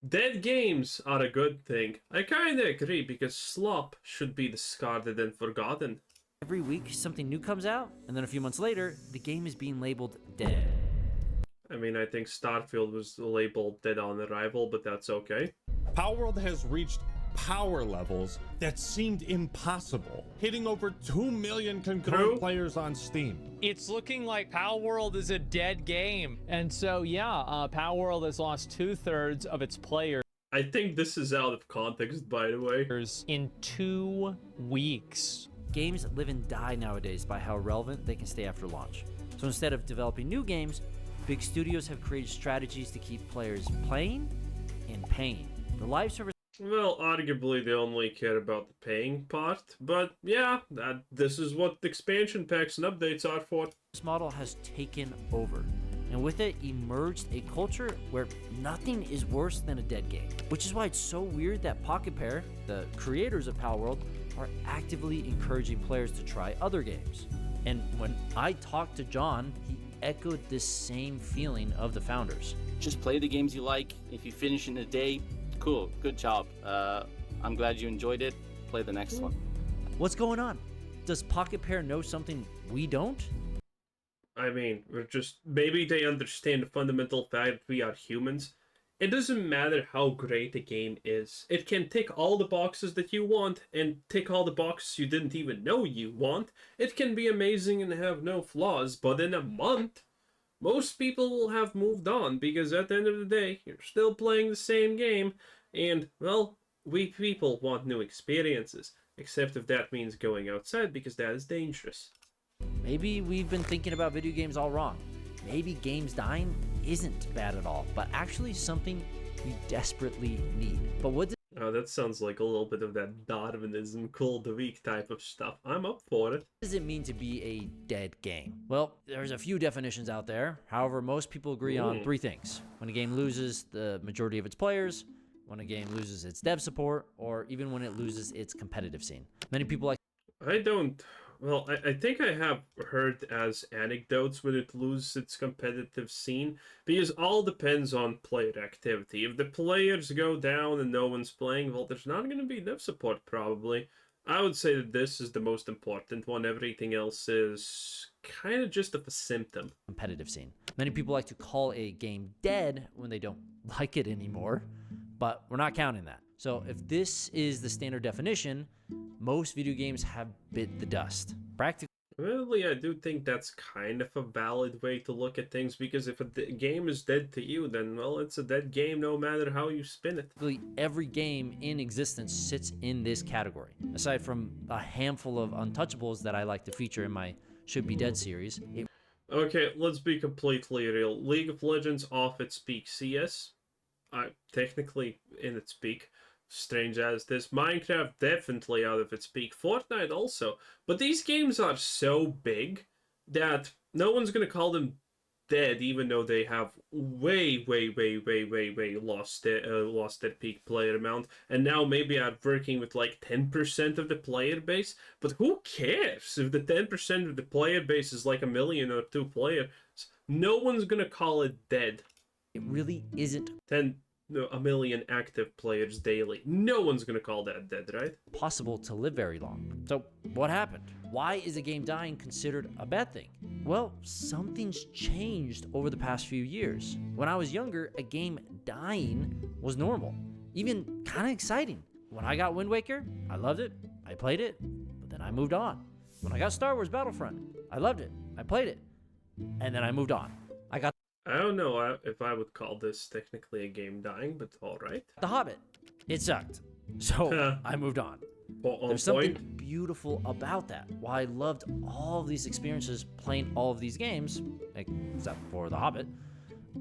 Dead games are a good thing. I kinda agree because Slop should be discarded and forgotten. Every week, something new comes out, and then a few months later, the game is being labeled dead. I mean, I think Starfield was labeled dead on arrival, but that's okay. Palworld has reached power levels that seemed impossible, hitting over 2 million concurrent players on Steam. It's looking like Palworld is a dead game. And so, yeah, Palworld has lost 2/3 of its players I think this is out of context, by the way. in 2 weeks. Games live and die nowadays by how relevant they can stay after launch. So instead of developing new games, big studios have created strategies to keep players playing and paying. The live service Well, arguably they only care about the paying part, but yeah, this is what expansion packs and updates are for. model has taken over, and with it emerged a culture where nothing is worse than a dead game. Which is why it's so weird that Pocketpair, the creators of Palworld, are actively encouraging players to try other games. And when I talked to John, he echoed this same feeling of the founders. Just play the games you like. If you finish in a day, cool, good job. I'm glad you enjoyed it. Play the next one. What's going on? Does Pocketpair know something we don't? I mean, maybe they understand the fundamental fact that we are humans. It doesn't matter how great a game is. It can tick all the boxes that you want and tick all the boxes you didn't even know you want. It can be amazing and have no flaws, but in a month, most people will have moved on because at the end of the day, you're still playing the same game. And, well, we people want new experiences. Except if that means going outside because that is dangerous. Maybe we've been thinking about video games all wrong. Maybe games dying isn't bad at all, but actually something we desperately need. But what Oh, that sounds like a little bit of that Darwinism, cool the weak type of stuff. I'm up for it. does it mean to be a dead game? Well, there's a few definitions out there. However, most people agree on 3 things. When a game loses the majority of its players, when a game loses its dev support, or even when it loses its competitive scene. Many people like Well, I think I have heard as anecdotes when it loses its competitive scene, because all depends on player activity. If the players go down and no one's playing, well, there's not going to be dev support probably. I would say that this is the most important one. Everything else is kind of just of a symptom. competitive scene. Many people like to call a game dead when they don't like it anymore, but we're not counting that. So if this is the standard definition, most video games have bit the dust. Practically, Really, I do think that's kind of a valid way to look at things, because if a game is dead to you, then, well, it's a dead game no matter how you spin it. every game in existence sits in this category. Aside from a handful of untouchables that I like to feature in my Should Be Dead series, Okay, let's be completely real. League of Legends off its peak. CS, technically in its peak. Strange as this. Minecraft definitely out of its peak. Fortnite also. But these games are so big that no one's going to call them dead, even though they have way lost their peak player amount, and now maybe are working with like 10% of the player base. But who cares if the 10% of the player base is like 1 million or 2 players? No one's gonna call it dead. it really isn't 1 million active players daily. No one's gonna call that dead, right? possible to live very long. So what happened? Why is a game dying considered a bad thing? Well, something's changed over the past few years. When I was younger, a game dying was normal, even kind of exciting. When I got Wind Waker, I loved it, I played it, but then I moved on. When I got Star Wars Battlefront, I loved it, I played it, and then I moved on. I got I don't know if I would call this technically a game dying, but alright. The Hobbit. It sucked. So I moved on. There's something beautiful about that. While I loved all of these experiences playing all of these games, except for The Hobbit,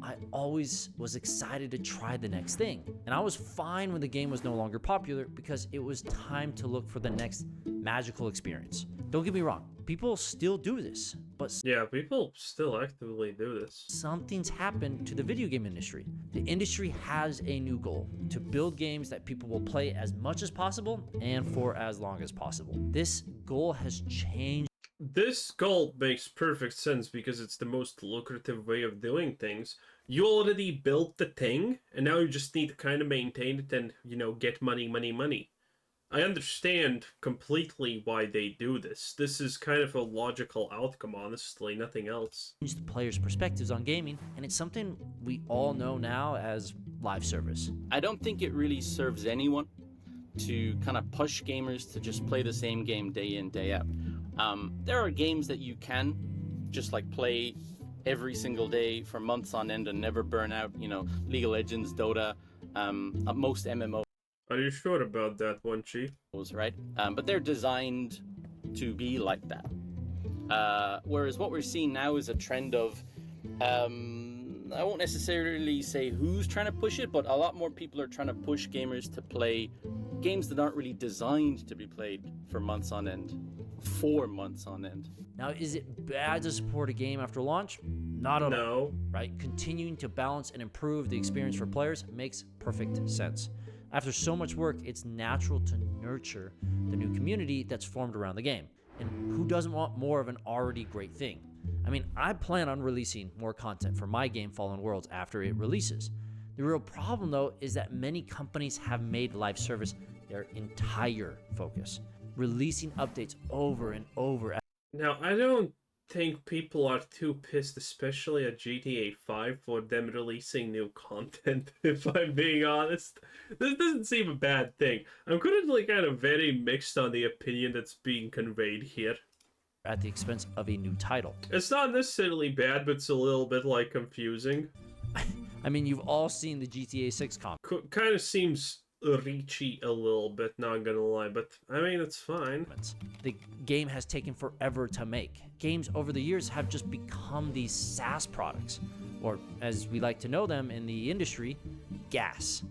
I always was excited to try the next thing. And I was fine when the game was no longer popular because it was time to look for the next magical experience. Don't get me wrong, people still do this, but Yeah, people still actively do this. something's happened to the video game industry. The industry has a new goal: to build games that people will play as much as possible and for as long as possible. This goal has changed. This goal makes perfect sense because it's the most lucrative way of doing things. You already built the thing, and now you just need to kind of maintain it and, get money. I understand completely why they do this. This is kind of a logical outcome, honestly, nothing else. Change the players' perspectives on gaming, and it's something we all know now as live service. I don't think it really serves anyone to kind of push gamers to just play the same game day in, day out. There are games that you can just like play every single day for months on end and never burn out, League of Legends, Dota, most MMOs. Are you sure about that one, Chief? Right? But they're designed to be like that. Whereas what we're seeing now is a trend of, I won't necessarily say who's trying to push it, but a lot more people are trying to push gamers to play games that aren't really designed to be played for months on end. 4 months on end. Now, is it bad to support a game after launch? Not at all, right? Continuing to balance and improve the experience for players makes perfect sense. After so much work, it's natural to nurture the new community that's formed around the game. And who doesn't want more of an already great thing? I mean, I plan on releasing more content for my game Fallen Worlds after it releases. The real problem, though, is that many companies have made live service their entire focus, releasing updates over and over. Now, I don't think people are too pissed, especially at GTA 5, for them releasing new content, if I'm being honest. This doesn't seem a bad thing. I'm currently kind of very mixed on the opinion that's being conveyed here. At the expense of a new title. It's not necessarily bad, but it's a little bit, confusing. I mean, you've all seen the GTA 6 comic. Kind of seems reachy a little bit, not gonna lie, but I mean, it's fine. The game has taken forever to make. Games over the years have just become these SaaS products, or as we like to know them in the industry, GaaS,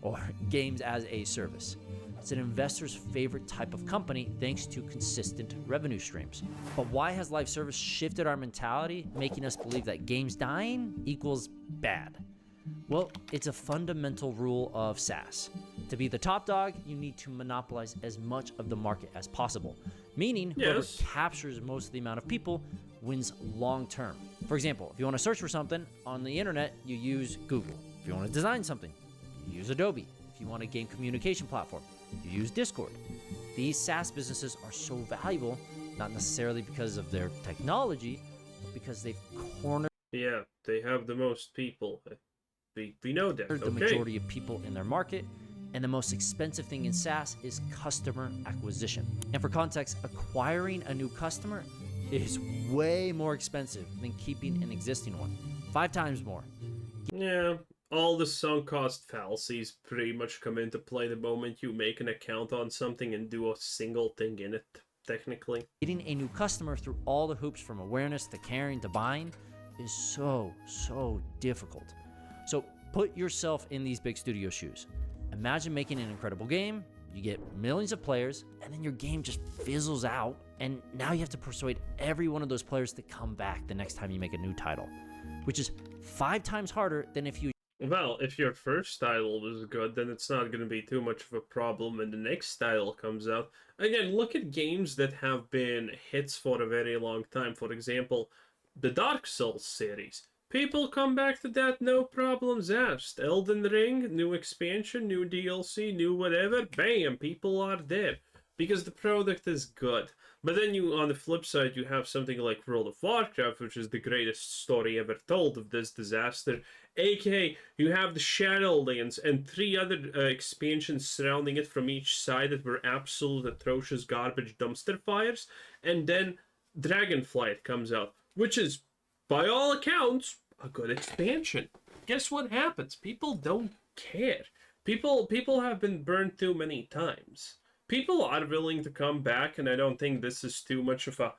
or games as a service. It's an investor's favorite type of company thanks to consistent revenue streams. But why has live service shifted our mentality, making us believe that games dying equals bad? Well, it's a fundamental rule of SaaS. To be the top dog, you need to monopolize as much of the market as possible, meaning whoever captures most of the amount of people wins long term. For example, if you want to search for something on the internet, you use Google. If you want to design something, you use Adobe. If you want a game communication platform, you use Discord. These SaaS businesses are so valuable, not necessarily because of their technology, but because they've cornered. Yeah, they have the most people. We know that. The majority of people in their market, and the most expensive thing in SaaS is customer acquisition. And for context, acquiring a new customer is way more expensive than keeping an existing one. 5 times more. Yeah, all the sunk cost fallacies pretty much come into play the moment you make an account on something and do a single thing in it, technically. Getting a new customer through all the hoops from awareness to caring to buying is so difficult. So put yourself in these big studio shoes. Imagine making an incredible game, you get millions of players, and then your game just fizzles out, and now you have to persuade every one of those players to come back the next time you make a new title, which is 5 times harder than if you... Well, if your first title was good, then it's not going to be too much of a problem when the next title comes out. Again, look at games that have been hits for a very long time. For example, the Dark Souls series. People come back to that, no problems asked. Elden Ring, new expansion, new DLC, new whatever, bam, people are there. Because the product is good. But then on the flip side, you have something like World of Warcraft, which is the greatest story ever told of this disaster. AKA, you have the Shadowlands and 3 other expansions surrounding it from each side that were absolute atrocious garbage dumpster fires. And then Dragonflight comes out, which is, by all accounts, a good expansion. Guess what happens? People don't care. People have been burned too many times. People are willing to come back, and I don't think this is too much of a,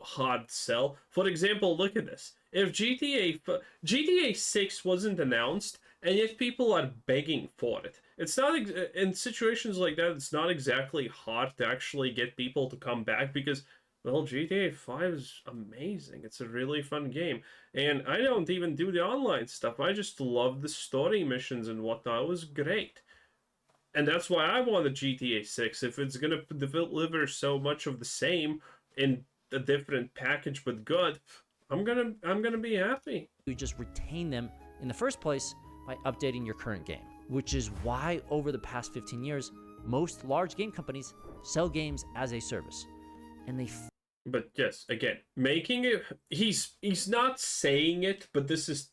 hard sell. For example, look at this. If GTA 6 wasn't announced, and yet people are begging for it, it's not, in situations like that, it's not exactly hard to actually get people to come back because, well, GTA 5 is amazing. It's a really fun game. And I don't even do the online stuff. I just love the story missions and whatnot. It was great. And that's why I wanted GTA 6. If it's going to deliver so much of the same in a different package but good, I'm gonna be happy. You just retain them In the first place, by updating your current game, which is why over the past 15 years, most large game companies sell games as a service. And they But yes, again, making it, he's not saying it, but this is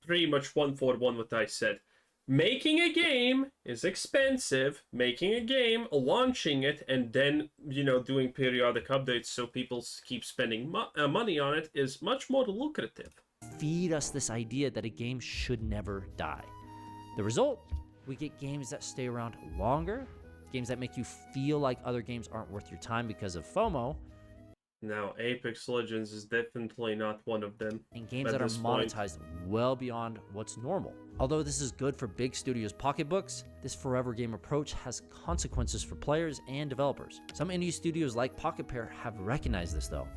pretty much one for one what I said. Making a game is expensive. Making a game, launching it, and then, doing periodic updates so people keep spending money on it is much more lucrative. feed us this idea that a game should never die. The result, we get games that stay around longer, games that make you feel like other games aren't worth your time because of FOMO. Now, Apex Legends is definitely not one of them. And games that are monetized well beyond what's normal. Although this is good for big studios' pocketbooks, this forever game approach has consequences for players and developers. Some indie studios like Pocketpair have recognized this though,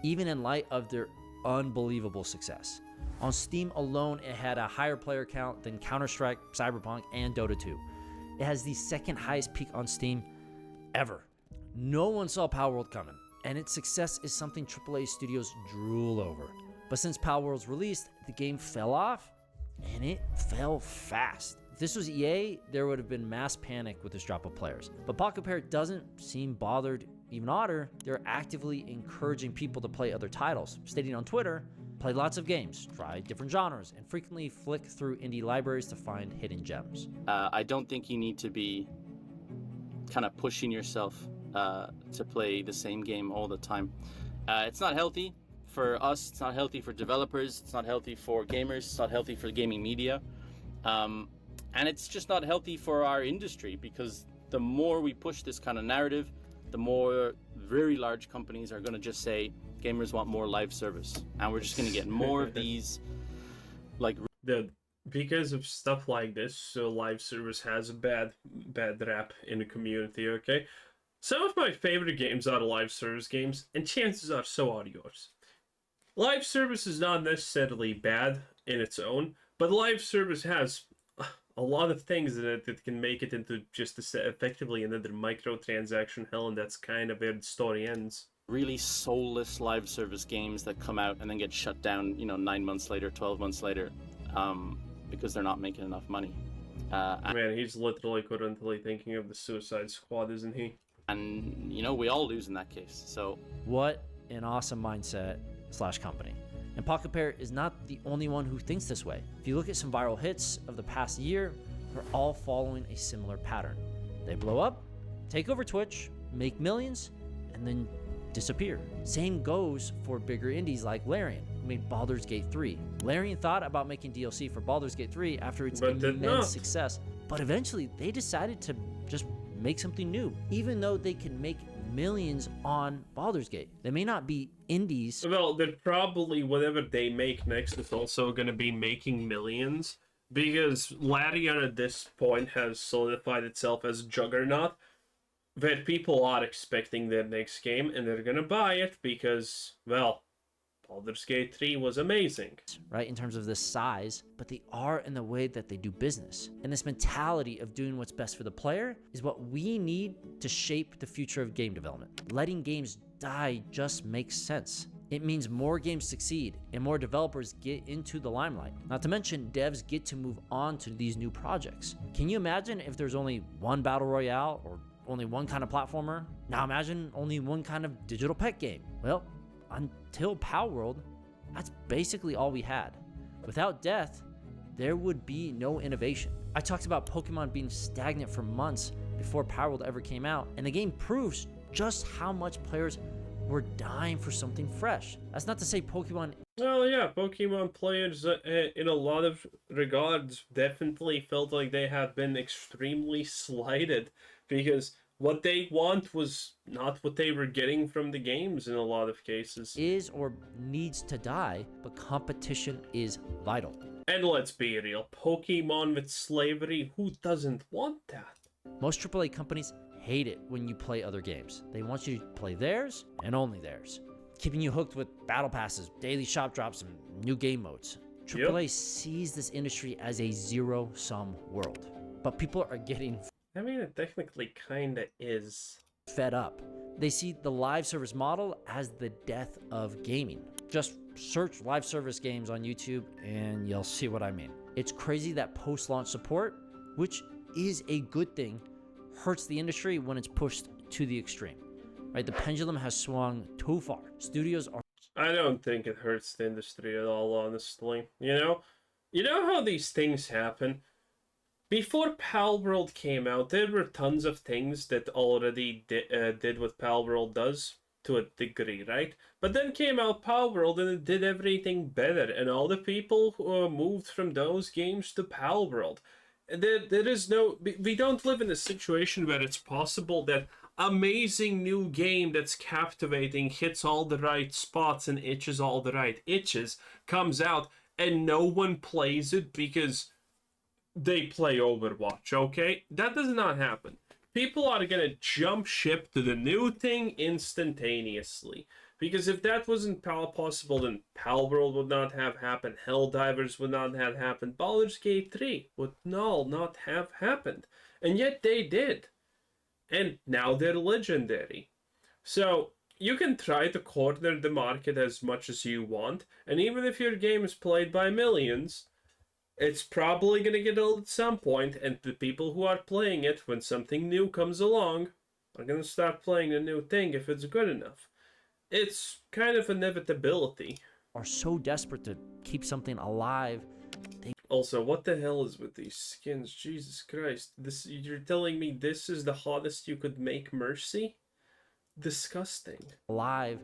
even in light of their unbelievable success. On Steam alone, it had a higher player count than Counter-Strike, Cyberpunk, and Dota 2. It has the second highest peak on Steam ever. No one saw Palworld coming, and its success is something AAA studios drool over. But since Palworld's released, the game fell off, and it fell fast. If this was EA, there would have been mass panic with this drop of players. But Pocketpair doesn't seem bothered. Even odder, they're actively encouraging people to play other titles, stating on Twitter, play lots of games, try different genres, and frequently flick through indie libraries to find hidden gems. I don't think you need to be kind of pushing yourself to play the same game all the time. It's not healthy for us, it's not healthy for developers, it's not healthy for gamers, it's not healthy for gaming media, and it's just not healthy for our industry, because the more we push this kind of narrative, the more very large companies are going to just say gamers want more live service, and we're just going to get more of these like because of stuff like this. So live service has a bad rap in the community. Okay, some of my favorite games are live service games, and chances are so are yours. Live service is not necessarily bad in its own, but live service has a lot of things in it that can make it into just effectively another microtransaction hell, and that's kind of where the story ends. Really soulless live service games that come out and then get shut down, 9 months later, 12 months later, because they're not making enough money. Man, he's literally currently thinking of the Suicide Squad, isn't he? And, we all lose in that case, so... What an awesome mindset / company. And Pocketpair is not the only one who thinks this way. If you look at some viral hits of the past year, they're all following a similar pattern. They blow up, take over Twitch, make millions, and then disappear. Same goes for bigger indies like Larian, who made Baldur's Gate 3. Larian thought about making DLC for Baldur's Gate 3 after its immense success, but eventually they decided to just make something new, even though they can make millions on Baldur's Gate. They may not be indies. Well, they're probably, whatever they make next is also going to be making millions, because Larian at this point has solidified itself as a juggernaut that people are expecting their next game, and they're going to buy it because, well, Baldur's Gate 3 was amazing. Right, in terms of the size, but they are in the way that they do business. And this mentality of doing what's best for the player is what we need to shape the future of game development. Letting games die just makes sense. It means more games succeed and more developers get into the limelight. Not to mention, devs get to move on to these new projects. Can you imagine if there's only one battle royale or only one kind of platformer? Now imagine only one kind of digital pet game. Well, until Palworld, that's basically all we had. Without death, there would be no innovation. I talked about Pokemon being stagnant for months before Palworld ever came out, and the game proves just how much players were dying for something fresh. That's not to say Pokemon... Well, yeah, Pokemon players in a lot of regards definitely felt like they have been extremely slighted, because what they want was not what they were getting from the games in a lot of cases. Is or needs to die, but competition is vital. And let's be real, Pokemon with slavery, who doesn't want that? Most AAA companies hate it when you play other games. They want you to play theirs and only theirs, keeping you hooked with battle passes, daily shop drops, and new game modes. AAA sees this industry as a zero-sum world, but people are getting... I mean, it technically kinda is. Fed up. They see the live service model as the death of gaming. Just Search live service games on YouTube and you'll see what I mean. It's crazy that post-launch support, which is a good thing, hurts the industry when it's pushed to the extreme. Right? The pendulum has swung too far. Studios are... I don't think it hurts the industry at all, honestly. You know how these things happen? Before Palworld came out, there were tons of things that already did what Palworld does, to a degree, right? But then came out Palworld and it did everything better, and all the people who moved from those games to Palworld. There is no... We don't live in a situation where it's possible that amazing new game that's captivating, hits all the right spots and itches all the right itches, comes out and no one plays it because they play Overwatch, okay? That does not happen. People are gonna jump ship to the new thing instantaneously. Because if that wasn't possible, then Palworld would not have happened, Helldivers would not have happened, Baldur's Gate 3 would not have happened. And yet they did. And now they're legendary. So you can try to corner the market as much as you want, and even if your game is played by millions, it's probably going to get old at some point, and the people who are playing it, when something new comes along, are going to start playing the new thing if it's good enough. It's kind of inevitability. Are so desperate to keep something alive. Also, what the hell is with these skins? Jesus Christ. You're telling me this is the hottest you could make Mercy? Disgusting. Alive,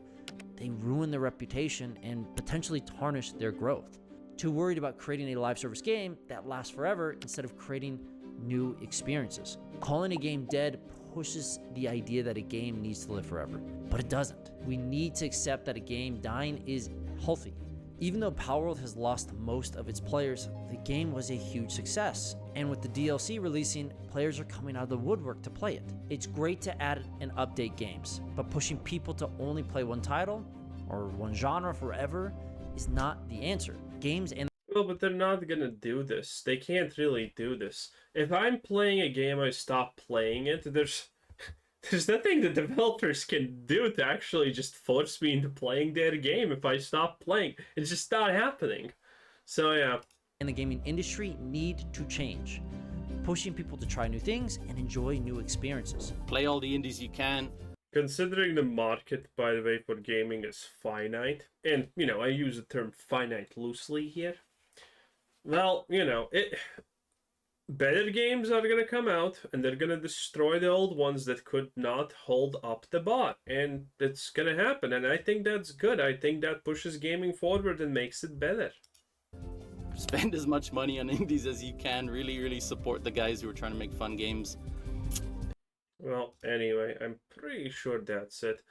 they ruin their reputation and potentially tarnish their growth. Too worried about creating a live service game that lasts forever instead of creating new experiences. Calling a game dead pushes the idea that a game needs to live forever, but it doesn't. We need to accept that a game dying is healthy. Even though Palworld has lost most of its players, the game was a huge success. And with the DLC releasing, players are coming out of the woodwork to play it. It's great to add and update games, but pushing people to only play one title or one genre forever is not the answer. Games and... Well, but they're not gonna do this. They can't really do this. If I'm playing a game, I stop playing it, there's nothing the developers can do to actually just force me into playing their game if I stop playing. It's just not happening. So yeah. And the gaming industry need to change, pushing people to try new things and enjoy new experiences. Play all the indies you can. Considering the market, by the way, for gaming is finite, and, I use the term finite loosely here, well, better games are going to come out, and they're going to destroy the old ones that could not hold up the bar. And it's going to happen, and I think that's good. I think that pushes gaming forward and makes it better. Spend as much money on indies as you can. Really, really support the guys who are trying to make fun games. Well, anyway, I'm pretty sure that's it.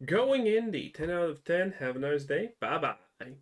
Going indie, 10 out of 10. Have a nice day. Bye-bye.